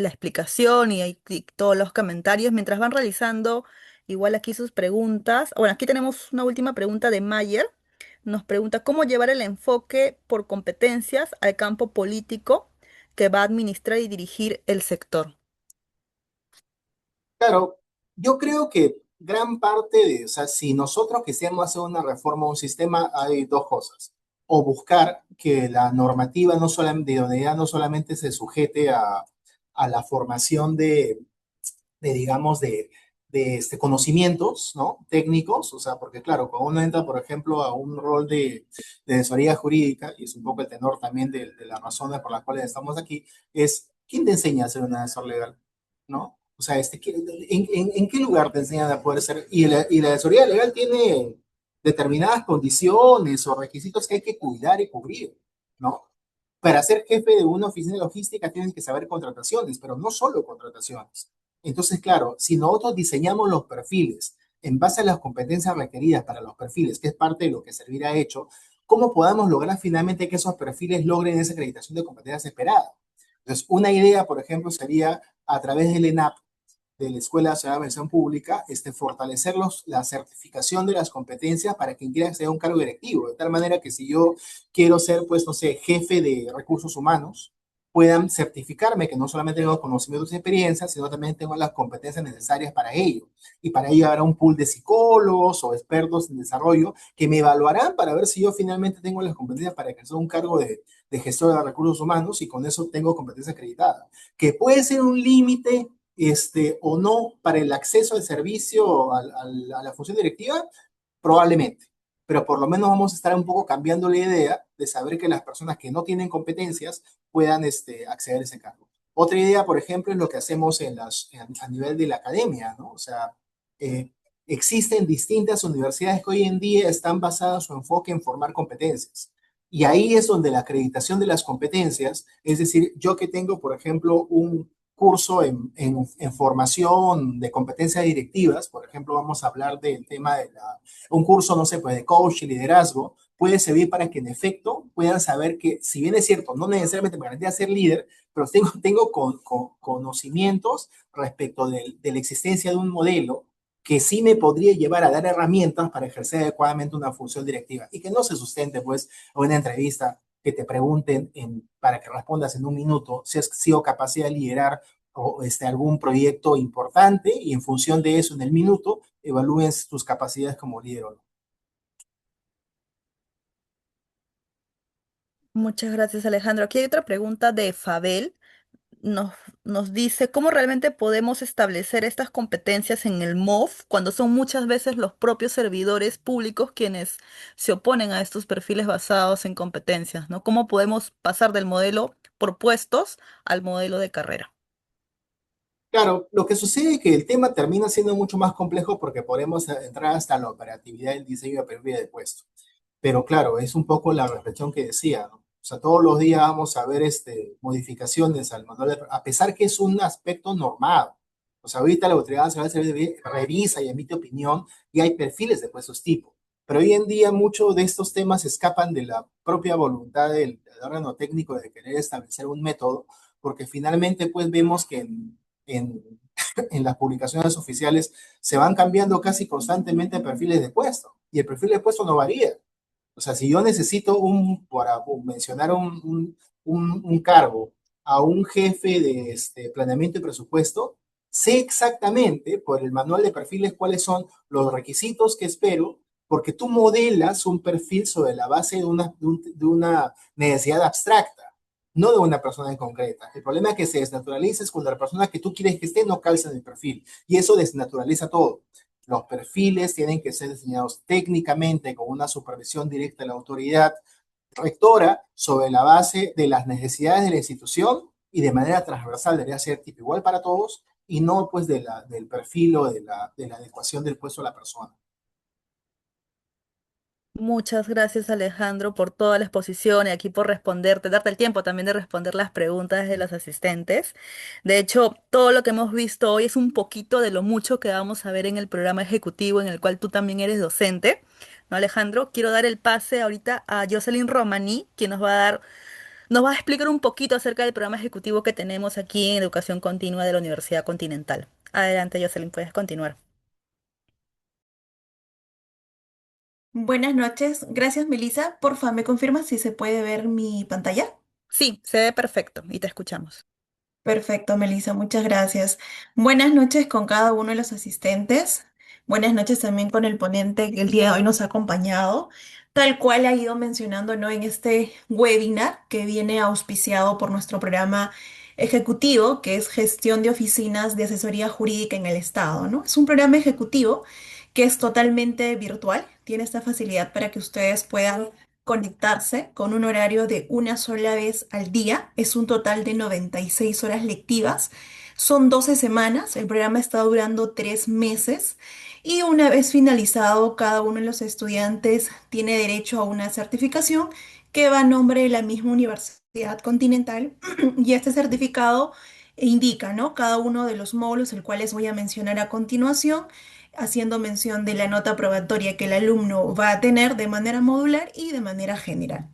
explicación y todos los comentarios. Mientras van realizando igual aquí sus preguntas, bueno, aquí tenemos una última pregunta de Mayer. Nos pregunta cómo llevar el enfoque por competencias al campo político que va a administrar y dirigir el sector. Claro, yo creo que gran parte de, o sea, si nosotros quisiéramos hacer una reforma a un sistema, hay dos cosas. O buscar que la normativa no solamente, de idoneidad no solamente se sujete a la formación digamos, conocimientos, ¿no? Técnicos, o sea, porque claro, cuando uno entra, por ejemplo, a un rol de asesoría jurídica, y es un poco el tenor también de las razones por las cuales estamos aquí, es, ¿quién te enseña a ser un asesor legal? ¿No? O sea, en qué lugar te enseñan a poder ser? Y la asesoría legal tiene determinadas condiciones o requisitos que hay que cuidar y cubrir, ¿no? Para ser jefe de una oficina de logística tienes que saber contrataciones, pero no solo contrataciones. Entonces, claro, si nosotros diseñamos los perfiles en base a las competencias requeridas para los perfiles, que es parte de lo que Servir ha hecho, ¿cómo podamos lograr finalmente que esos perfiles logren esa acreditación de competencias esperada? Entonces, una idea, por ejemplo, sería a través del ENAP, de la Escuela Nacional de Administración Pública, fortalecer la certificación de las competencias para quien quiera acceder a un cargo directivo, de tal manera que si yo quiero ser, pues, no sé, jefe de recursos humanos, puedan certificarme que no solamente tengo conocimientos y experiencias, sino también tengo las competencias necesarias para ello. Y para ello habrá un pool de psicólogos o expertos en desarrollo que me evaluarán para ver si yo finalmente tengo las competencias para ejercer un cargo de gestor de recursos humanos y con eso tengo competencia acreditada. Que puede ser un límite o no para el acceso al servicio, a la función directiva, probablemente. Pero por lo menos vamos a estar un poco cambiando la idea de saber que las personas que no tienen competencias puedan acceder a ese cargo. Otra idea, por ejemplo, es lo que hacemos a nivel de la academia, ¿no? O sea, eh, existen distintas universidades que hoy en día están basadas su enfoque en formar competencias. Y ahí es donde la acreditación de las competencias, es decir, yo que tengo, por ejemplo, un curso en formación de competencias directivas, por ejemplo, vamos a hablar del tema de un curso, no sé, pues de coach y liderazgo, puede servir para que en efecto puedan saber que, si bien es cierto, no necesariamente me garantía ser líder, pero tengo conocimientos respecto de la existencia de un modelo que sí me podría llevar a dar herramientas para ejercer adecuadamente una función directiva y que no se sustente, pues, a una entrevista que te pregunten para que respondas en un minuto si has sido capaz de liderar o algún proyecto importante y en función de eso en el minuto evalúen tus capacidades como líder o no. Muchas gracias Alejandro. Aquí hay otra pregunta de Fabel. nos, nos dice cómo realmente podemos establecer estas competencias en el MOF cuando son muchas veces los propios servidores públicos quienes se oponen a estos perfiles basados en competencias, ¿no? ¿Cómo podemos pasar del modelo por puestos al modelo de carrera? Claro, lo que sucede es que el tema termina siendo mucho más complejo porque podemos entrar hasta la operatividad del diseño de perfil de puesto. Pero claro, es un poco la reflexión que decía, ¿no? O sea, todos los días vamos a ver modificaciones al manual, a pesar que es un aspecto normado. O sea, ahorita la Autoridad Nacional de Servicios revisa y emite opinión y hay perfiles de puestos tipo. Pero hoy en día muchos de estos temas escapan de la propia voluntad del órgano técnico de querer establecer un método, porque finalmente pues vemos que en, en las publicaciones oficiales se van cambiando casi constantemente perfiles de puesto y el perfil de puesto no varía. O sea, si yo necesito para mencionar un cargo a un jefe de planeamiento y presupuesto, sé exactamente por el manual de perfiles cuáles son los requisitos que espero, porque tú modelas un perfil sobre la base de una necesidad abstracta, no de una persona en concreta. El problema es que se desnaturaliza es cuando la persona que tú quieres que esté no calza en el perfil, y eso desnaturaliza todo. Los perfiles tienen que ser diseñados técnicamente con una supervisión directa de la autoridad rectora sobre la base de las necesidades de la institución y de manera transversal debería ser tipo igual para todos y no pues del perfil o de la adecuación del puesto a la persona. Muchas gracias, Alejandro, por toda la exposición y aquí por responderte, darte el tiempo también de responder las preguntas de los asistentes. De hecho, todo lo que hemos visto hoy es un poquito de lo mucho que vamos a ver en el programa ejecutivo en el cual tú también eres docente. ¿No, Alejandro? Quiero dar el pase ahorita a Jocelyn Romani, quien nos va a explicar un poquito acerca del programa ejecutivo que tenemos aquí en Educación Continua de la Universidad Continental. Adelante, Jocelyn, puedes continuar. Buenas noches, gracias Melissa. Porfa, ¿me confirmas si se puede ver mi pantalla? Sí, se ve perfecto y te escuchamos. Perfecto, Melissa, muchas gracias. Buenas noches con cada uno de los asistentes. Buenas noches también con el ponente que el día de hoy nos ha acompañado, tal cual ha ido mencionando, ¿no? En este webinar que viene auspiciado por nuestro programa ejecutivo, que es Gestión de Oficinas de Asesoría Jurídica en el Estado, ¿no? Es un programa ejecutivo que es totalmente virtual, tiene esta facilidad para que ustedes puedan conectarse con un horario de una sola vez al día. Es un total de 96 horas lectivas. Son 12 semanas. El programa está durando 3 meses. Y una vez finalizado, cada uno de los estudiantes tiene derecho a una certificación que va a nombre de la misma Universidad Continental. Y este certificado indica, ¿no? Cada uno de los módulos, el cual les voy a mencionar a continuación, haciendo mención de la nota probatoria que el alumno va a tener de manera modular y de manera general.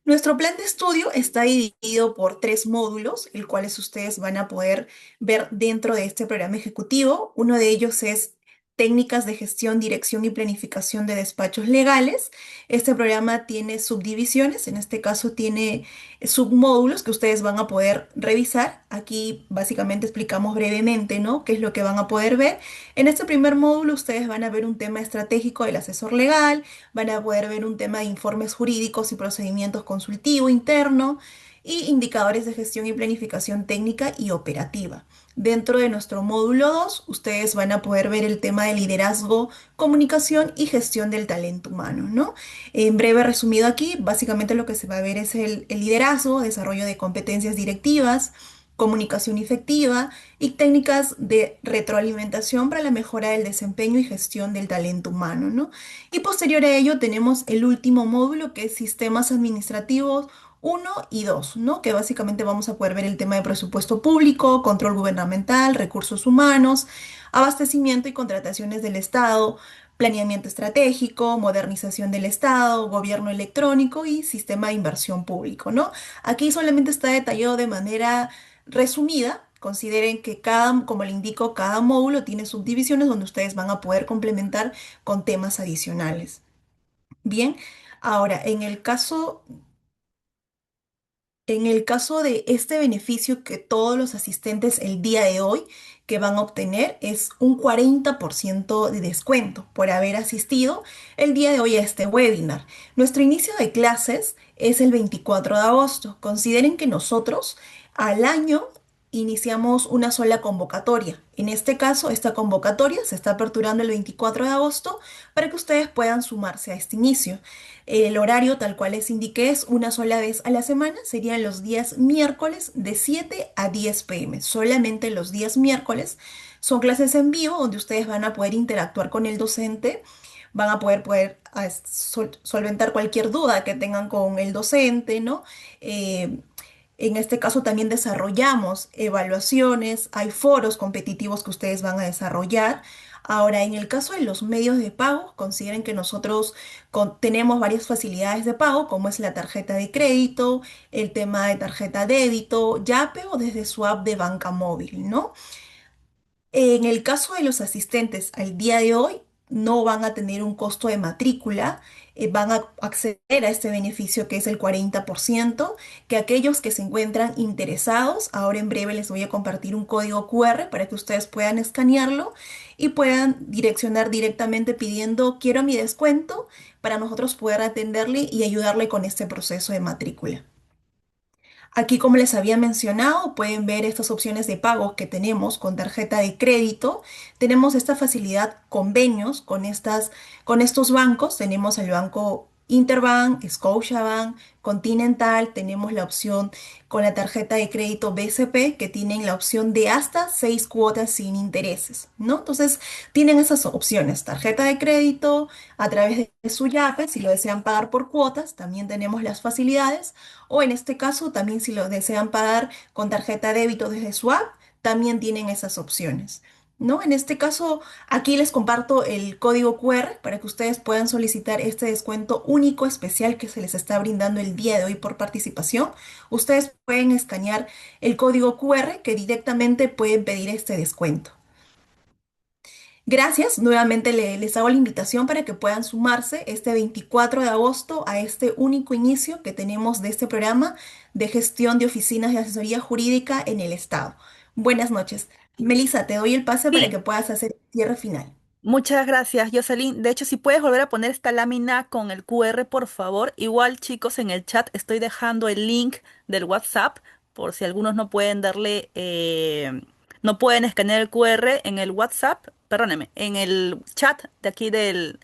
Nuestro plan de estudio está dividido por 3 módulos, el cuales ustedes van a poder ver dentro de este programa ejecutivo. Uno de ellos es técnicas de gestión, dirección y planificación de despachos legales. Este programa tiene subdivisiones, en este caso tiene submódulos que ustedes van a poder revisar. Aquí básicamente explicamos brevemente, ¿no? ¿Qué es lo que van a poder ver? En este primer módulo ustedes van a ver un tema estratégico del asesor legal, van a poder ver un tema de informes jurídicos y procedimientos consultivo interno y indicadores de gestión y planificación técnica y operativa. Dentro de nuestro módulo 2, ustedes van a poder ver el tema de liderazgo, comunicación y gestión del talento humano, ¿no? En breve resumido aquí, básicamente lo que se va a ver es el liderazgo, desarrollo de competencias directivas, comunicación efectiva y técnicas de retroalimentación para la mejora del desempeño y gestión del talento humano, ¿no? Y posterior a ello tenemos el último módulo que es sistemas administrativos 1 y 2, ¿no? Que básicamente vamos a poder ver el tema de presupuesto público, control gubernamental, recursos humanos, abastecimiento y contrataciones del Estado, planeamiento estratégico, modernización del Estado, gobierno electrónico y sistema de inversión público, ¿no? Aquí solamente está detallado de manera resumida. Consideren que cada, como le indico, cada módulo tiene subdivisiones donde ustedes van a poder complementar con temas adicionales. Bien, ahora, en el caso de este beneficio que todos los asistentes el día de hoy que van a obtener es un 40% de descuento por haber asistido el día de hoy a este webinar. Nuestro inicio de clases es el 24 de agosto. Consideren que nosotros al año iniciamos una sola convocatoria. En este caso, esta convocatoria se está aperturando el 24 de agosto para que ustedes puedan sumarse a este inicio. El horario, tal cual les indiqué, es una sola vez a la semana. Serían los días miércoles de 7 a 10 p.m. Solamente los días miércoles son clases en vivo donde ustedes van a poder interactuar con el docente, van a poder solventar cualquier duda que tengan con el docente, ¿no? Eh, en este caso también desarrollamos evaluaciones, hay foros competitivos que ustedes van a desarrollar. Ahora, en el caso de los medios de pago, consideren que nosotros tenemos varias facilidades de pago, como es la tarjeta de crédito, el tema de tarjeta débito, Yape o desde su app de banca móvil, ¿no? En el caso de los asistentes al día de hoy, no van a tener un costo de matrícula. van a acceder a este beneficio que es el 40%, que aquellos que se encuentran interesados, ahora en breve les voy a compartir un código QR para que ustedes puedan escanearlo y puedan direccionar directamente pidiendo quiero mi descuento para nosotros poder atenderle y ayudarle con este proceso de matrícula. Aquí, como les había mencionado, pueden ver estas opciones de pagos que tenemos con tarjeta de crédito. Tenemos esta facilidad, convenios con estos bancos. Tenemos el banco Interbank, Scotiabank, Continental. Tenemos la opción con la tarjeta de crédito BCP, que tienen la opción de hasta 6 cuotas sin intereses, ¿no? Entonces, tienen esas opciones, tarjeta de crédito a través de su Yape, si lo desean pagar por cuotas, también tenemos las facilidades. O en este caso, también si lo desean pagar con tarjeta de débito desde su app, también tienen esas opciones, ¿no? En este caso, aquí les comparto el código QR para que ustedes puedan solicitar este descuento único especial que se les está brindando el día de hoy por participación. Ustedes pueden escanear el código QR que directamente pueden pedir este descuento. Gracias, nuevamente les hago la invitación para que puedan sumarse este 24 de agosto a este único inicio que tenemos de este programa de gestión de oficinas de asesoría jurídica en el Estado. Buenas noches. Melissa, te doy el pase para Sí, que puedas hacer el cierre final. muchas gracias, Jocelyn. De hecho, si puedes volver a poner esta lámina con el QR, por favor. Igual, chicos, en el chat estoy dejando el link del WhatsApp por si algunos no pueden darle, no pueden escanear el QR en el WhatsApp. Perdóneme, en el chat de aquí del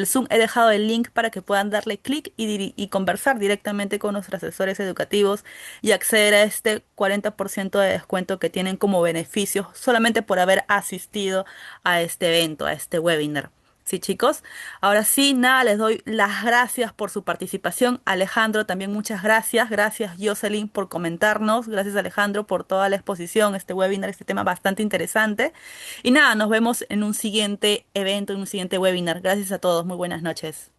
Zoom he dejado el link para que puedan darle clic y conversar directamente con nuestros asesores educativos y acceder a este 40% de descuento que tienen como beneficio solamente por haber asistido a este evento, a este webinar. Sí, chicos. Ahora sí, nada, les doy las gracias por su participación. Alejandro, también muchas gracias. Gracias, Jocelyn, por comentarnos. Gracias, Alejandro, por toda la exposición, este webinar, este tema bastante interesante. Y nada, nos vemos en un siguiente evento, en un siguiente webinar. Gracias a todos. Muy buenas noches.